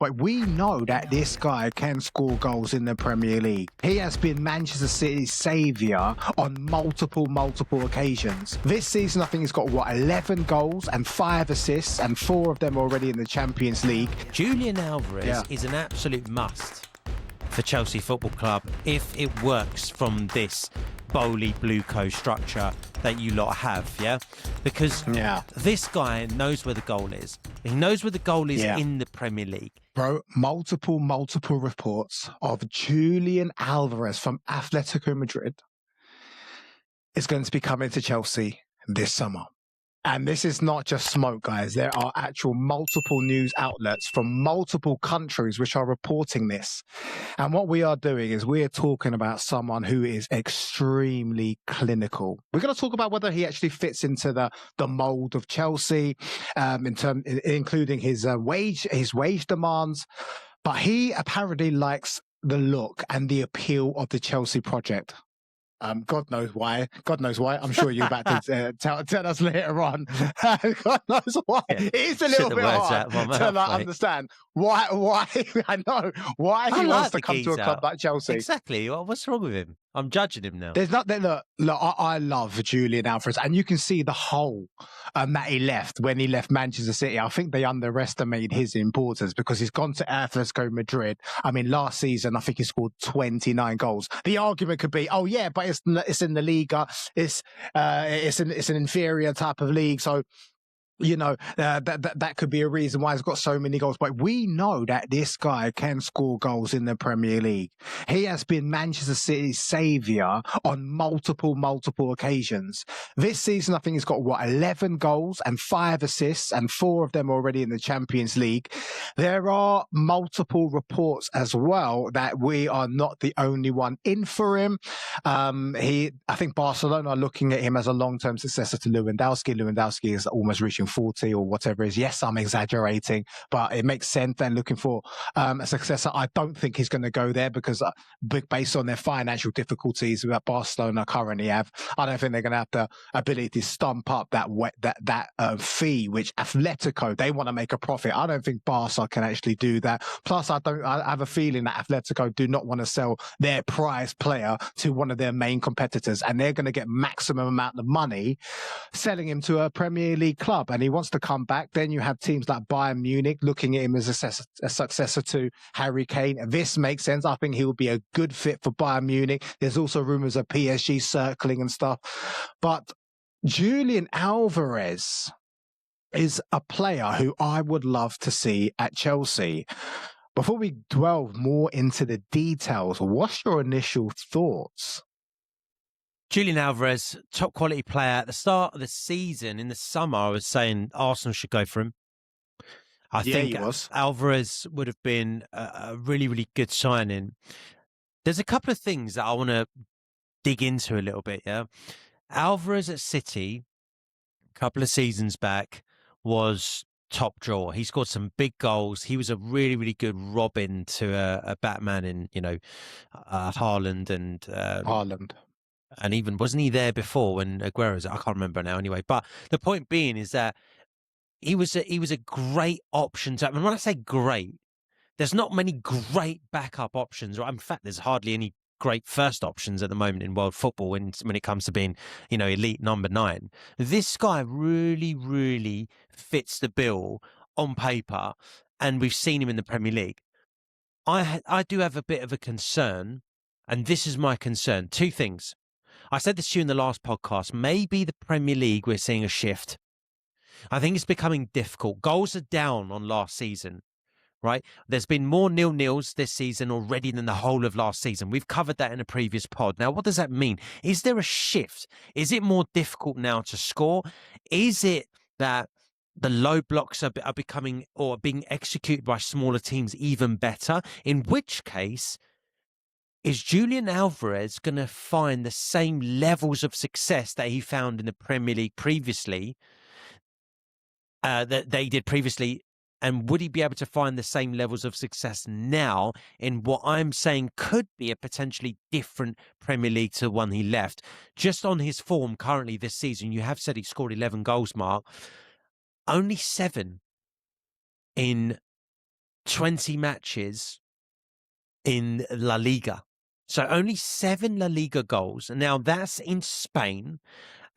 But we know that this guy can score goals in the Premier League. He has been Manchester City's saviour on multiple occasions. This season, I think he's got, 11 goals and 5 assists, and 4 of them already in the Champions League. Julian Alvarez is an absolute must for Chelsea Football Club if it works from this Bowley Blueco structure that you lot have, because this guy knows where the goal is. He knows where the goal is in the Premier League. Bro, multiple reports of Julian Alvarez from Atletico Madrid is going to be coming to Chelsea this summer. And this is not just smoke, guys. There are actual multiple news outlets from multiple countries which are reporting this. And what we are doing is we're talking about someone who is extremely clinical. We're going to talk about whether he actually fits into the mold of Chelsea, including his wage demands. But he apparently likes the look and the appeal of the Chelsea project. God knows why. I'm sure you're about to tell us later on. God knows why. Yeah. It's a little bit hard to understand why. I know why he wants to come to a club like Chelsea. Exactly. What's wrong with him? I'm judging him now. There's nothing. Look. I love Julian Alvarez, and you can see the hole that he left when he left Manchester City. I think they underestimated his importance because he's gone to Atletico Madrid. I mean, last season I think he scored 29 goals. The argument could be, oh yeah, but it's in the Liga. It's an inferior type of league, so. You know, that could be a reason why he's got so many goals. But we know that this guy can score goals in the Premier League. He has been Manchester City's saviour on multiple occasions. This season, I think he's got, 11 goals and 5 assists, and 4 of them already in the Champions League. There are multiple reports as well that we are not the only one in for him. I think Barcelona are looking at him as a long-term successor to Lewandowski. Lewandowski is almost reaching 40 or whatever it is. Yes, I'm exaggerating, but it makes sense. They're looking for a successor. I don't think he's going to go there because based on their financial difficulties that Barcelona currently have, I don't think they're going to have the ability to stump up that fee, which Atletico, they want to make a profit. I don't think Barca can actually do that. Plus, I have a feeling that Atletico do not want to sell their prize player to one of their main competitors, and they're going to get maximum amount of money selling him to a Premier League club. And he wants to come back. Then you have teams like Bayern Munich looking at him as a successor to Harry Kane. This makes sense. I think he will be a good fit for Bayern Munich. There's also rumours of PSG circling and stuff. But Julian Alvarez is a player who I would love to see at Chelsea. Before we delve more into the details, what's your initial thoughts? Julian Alvarez, top quality player. At the start of the season, in the summer, I was saying Arsenal should go for him. I think Alvarez would have been a really, really good signing. There's a couple of things that I want to dig into a little bit, Alvarez at City, a couple of seasons back, was top drawer. He scored some big goals. He was a really, really good Robin to a Batman in, Haaland and... Haaland. And even, wasn't he there before when Aguero was, I can't remember now anyway. But the point being is that he was a great option to, and when I say great, there's not many great backup options, right? In fact, there's hardly any great first options at the moment in world football when it comes to being, elite number 9. This guy really, really fits the bill on paper, and we've seen him in the Premier League. I do have a bit of a concern, and this is my concern. 2 things. I said this to you in the last podcast. Maybe the Premier League, we're seeing a shift. I think it's becoming difficult. Goals are down on last season, right? There's been more 0-0s this season already than the whole of last season. We've covered that in a previous pod. Now, what does that mean? Is there a shift? Is it more difficult now to score? Is it that the low blocks are becoming or being executed by smaller teams even better? In which case, is Julian Alvarez going to find the same levels of success that he found in the Premier League previously, that he did previously? And would he be able to find the same levels of success now in what I'm saying could be a potentially different Premier League to the one he left? Just on his form currently this season, you have said he scored 11 goals, Mark. Only 7 in 20 matches in La Liga. So only 7 La Liga goals. And now that's in Spain,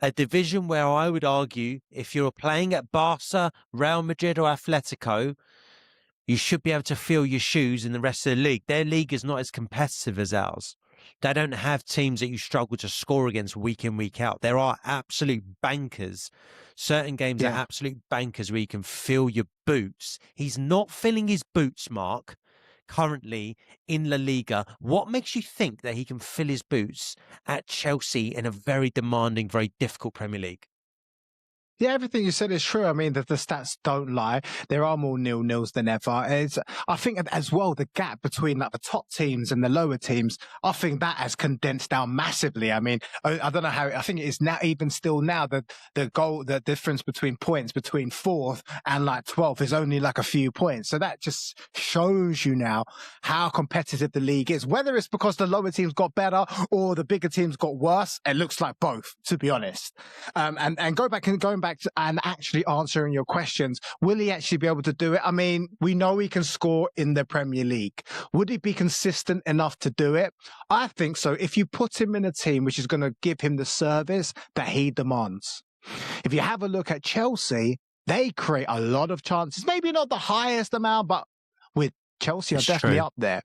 a division where I would argue if you're playing at Barca, Real Madrid or Atletico, you should be able to feel your shoes in the rest of the league. Their league is not as competitive as ours. They don't have teams that you struggle to score against week in, week out. There are absolute bankers. Certain games are absolute bankers where you can feel your boots. He's not filling his boots, Mark, currently in La Liga. What makes you think that he can fill his boots at Chelsea in a very demanding, very difficult Premier League? Yeah, everything you said is true. I mean, the stats don't lie. There are more 0-0s than ever. I think as well, the gap between like the top teams and the lower teams, I think that has condensed down massively. I mean, I don't know how, I think it is now, even still now, the difference between points between 4th and like 12th is only like a few points. So that just shows you now how competitive the league is. Whether it's because the lower teams got better or the bigger teams got worse, it looks like both, to be honest. And going back and actually answering your questions, will he actually be able to do it? I mean, we know he can score in the Premier League. Would he be consistent enough to do it? I think so. If you put him in a team which is going to give him the service that he demands. If you have a look at Chelsea, they create a lot of chances. Maybe not the highest amount, but with Chelsea are definitely up there.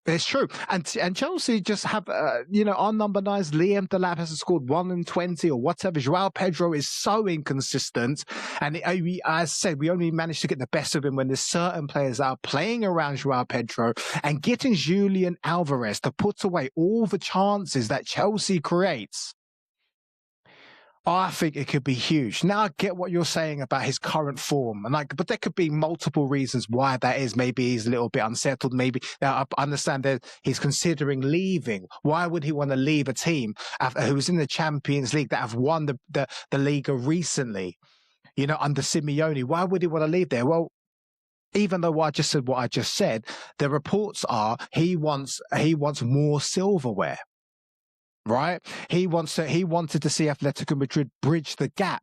It's true. And Chelsea just have, our number 9's Liam Delap hasn't scored 1 in 20 or whatever. Joao Pedro is so inconsistent. And as I said, we only managed to get the best of him when there's certain players that are playing around Joao Pedro, and getting Julian Alvarez to put away all the chances that Chelsea creates. I think it could be huge. Now I get what you're saying about his current form, but there could be multiple reasons why that is. Maybe he's a little bit unsettled. Maybe I understand that he's considering leaving. Why would he want to leave a team who's in the Champions League that have won the Liga recently? Under Simeone, why would he want to leave there? Well, even though I just said what I just said, the reports are he wants more silverware. Right? He wanted to see Atletico Madrid bridge the gap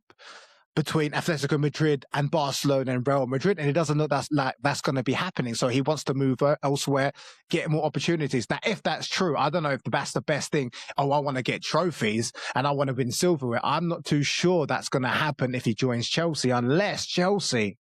between Atletico Madrid and Barcelona and Real Madrid, and he doesn't know that's going to be happening. So he wants to move elsewhere, get more opportunities. Now, if that's true, I don't know if that's the best thing. Oh, I want to get trophies and I want to win silverware. I'm not too sure that's going to happen if he joins Chelsea, unless Chelsea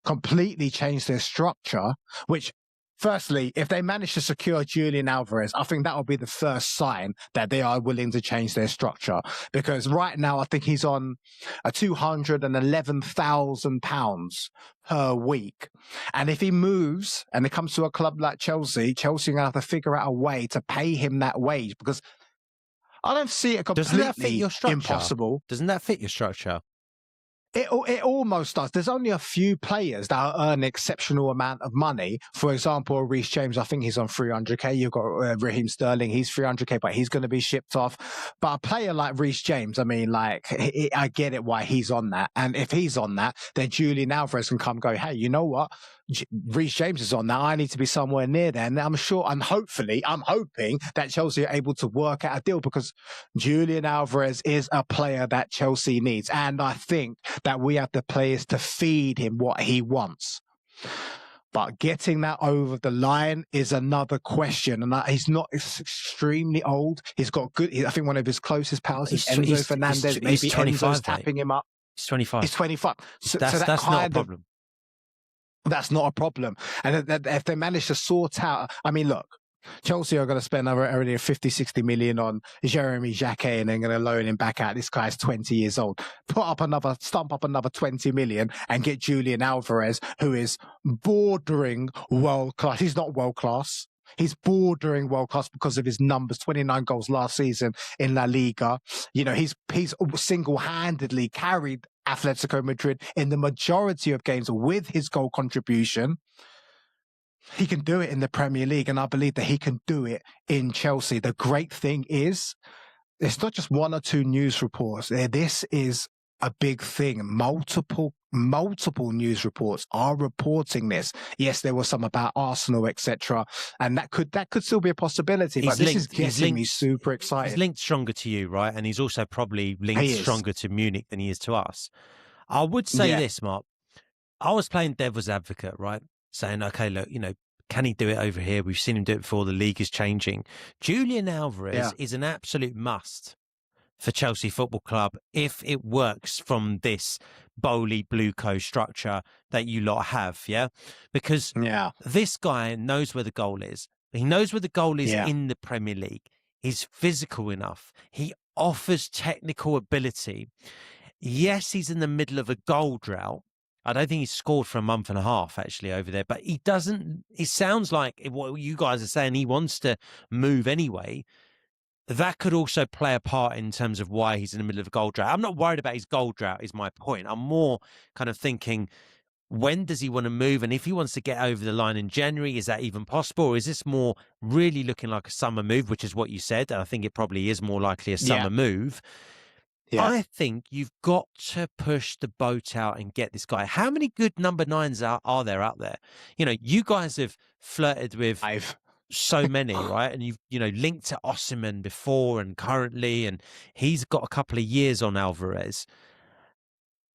completely change their structure, which, firstly, if they manage to secure Julian Alvarez, I think that will be the first sign that they are willing to change their structure. Because right now, I think he's on a £211,000 per week. And if he moves and it comes to a club like Chelsea are going to have to figure out a way to pay him that wage, because I don't see it completely impossible. Doesn't that fit your structure? It almost does. There's only a few players that earn an exceptional amount of money. For example, Reece James, I think he's on 300k. You've got Raheem Sterling, he's 300k, but he's going to be shipped off. But a player like Reece James, I mean, I get it why he's on that. And if he's on that, then Julian Alvarez can come and go, hey, you know what? Reece James is on that. I need to be somewhere near there. And I'm hoping that Chelsea are able to work out a deal, because Julian Alvarez is a player that Chelsea needs. And I think that we have the players to feed him what he wants. But getting that over the line is another question. And he's not extremely old. He's got good. I think one of his closest pals is Enzo Fernández. Maybe Enzo's tapping him up. He's 25. He's 25. So that's not a problem. That's not a problem. And if they manage to sort out, I mean, look, Chelsea are going to spend already 50, 60 million on Jeremy Jacquet and then going to loan him back out. This guy's 20 years old. Stump up another 20 million and get Julian Alvarez, who is bordering world class. He's not world class. He's bordering world class because of his numbers. 29 goals last season in La Liga. He's single-handedly carried Atletico Madrid in the majority of games with his goal contribution. He can do it in the Premier League, and I believe that he can do it in Chelsea. The great thing is, it's not just one or two news reports. This is a big thing. Multiple news reports are reporting this. Yes, there was some about Arsenal, etc., and that could still be a possibility. But this is getting me super excited. He's linked stronger to you, right? And he's also probably linked stronger to Munich than he is to us. I would say this, Mark. I was playing devil's advocate, right? saying, okay, look, can he do it over here? We've seen him do it before. The league is changing. Julian Alvarez is an absolute must for Chelsea Football Club if it works from this Bowley Blueco structure that you lot have, because this guy knows where the goal is. He knows where the goal is in the Premier League. He's physical enough. He offers technical ability. Yes, he's in the middle of a goal drought. I don't think he's scored for a month and a half actually over there, but he doesn't. It sounds like what you guys are saying, he wants to move anyway. That could also play a part in terms of why he's in the middle of a goal drought. I'm not worried about his goal drought is my point. I'm more kind of thinking, when does he want to move? And if he wants to get over the line in January, is that even possible? Or is this more really looking like a summer move, which is what you said? And I think it probably is more likely a summer move. I think you've got to push the boat out and get this guy. How many good number 9s are there out there? You guys have flirted with so many, right? And you've linked to Osimhen before and currently, and he's got a couple of years on Alvarez.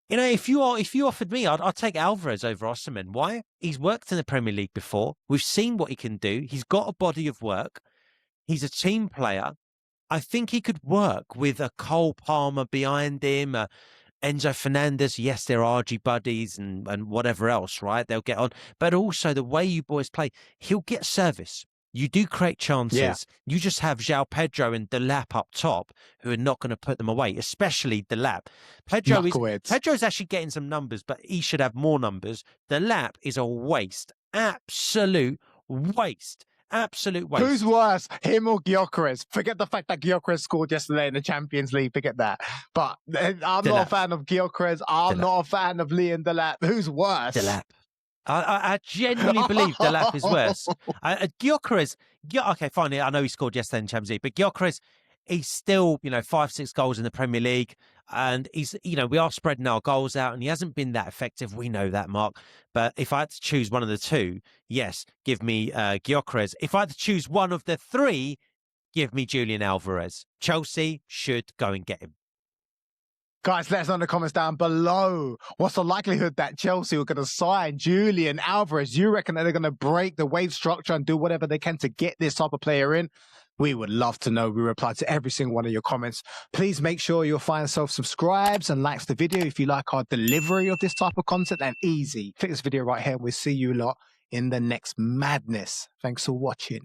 If you offered me, I'd take Alvarez over Osimhen. Why? He's worked in the Premier League before. We've seen what he can do. He's got a body of work. He's a team player. I think he could work with a Cole Palmer behind him, Enzo Fernández. Yes, they're RG buddies and whatever else, right? They'll get on. But also the way you boys play, he'll get service. You do create chances. Yeah. You just have João Pedro and Delap up top who are not going to put them away, especially Delap. Pedro's actually getting some numbers, but he should have more numbers. Delap is a waste. Absolute waste. Absolute waste. Who's worse, him or Gyökeres? Forget the fact that Gyökeres scored yesterday in the Champions League. Forget that. But I'm not a fan of Gyökeres. I'm not a fan of Liam Delap. Who's worse? Delap. I genuinely believe Delap is worse. Gyökeres, okay, fine. I know he scored yesterday in Champions League, but Gyökeres, he's still, 5-6 goals in the Premier League, and he's, we are spreading our goals out, and he hasn't been that effective. We know that, Mark. But if I had to choose one of the two, yes, give me Gyökeres. If I had to choose one of the three, give me Julian Alvarez. Chelsea should go and get him. Guys, let us know in the comments down below. What's the likelihood that Chelsea are going to sign Julian Alvarez? You reckon that they're going to break the wage structure and do whatever they can to get this type of player in? We would love to know. We reply to every single one of your comments. Please make sure your fine self subscribes and likes the video if you like our delivery of this type of content. And easy, click this video right here. We'll see you lot in the next madness. Thanks for watching.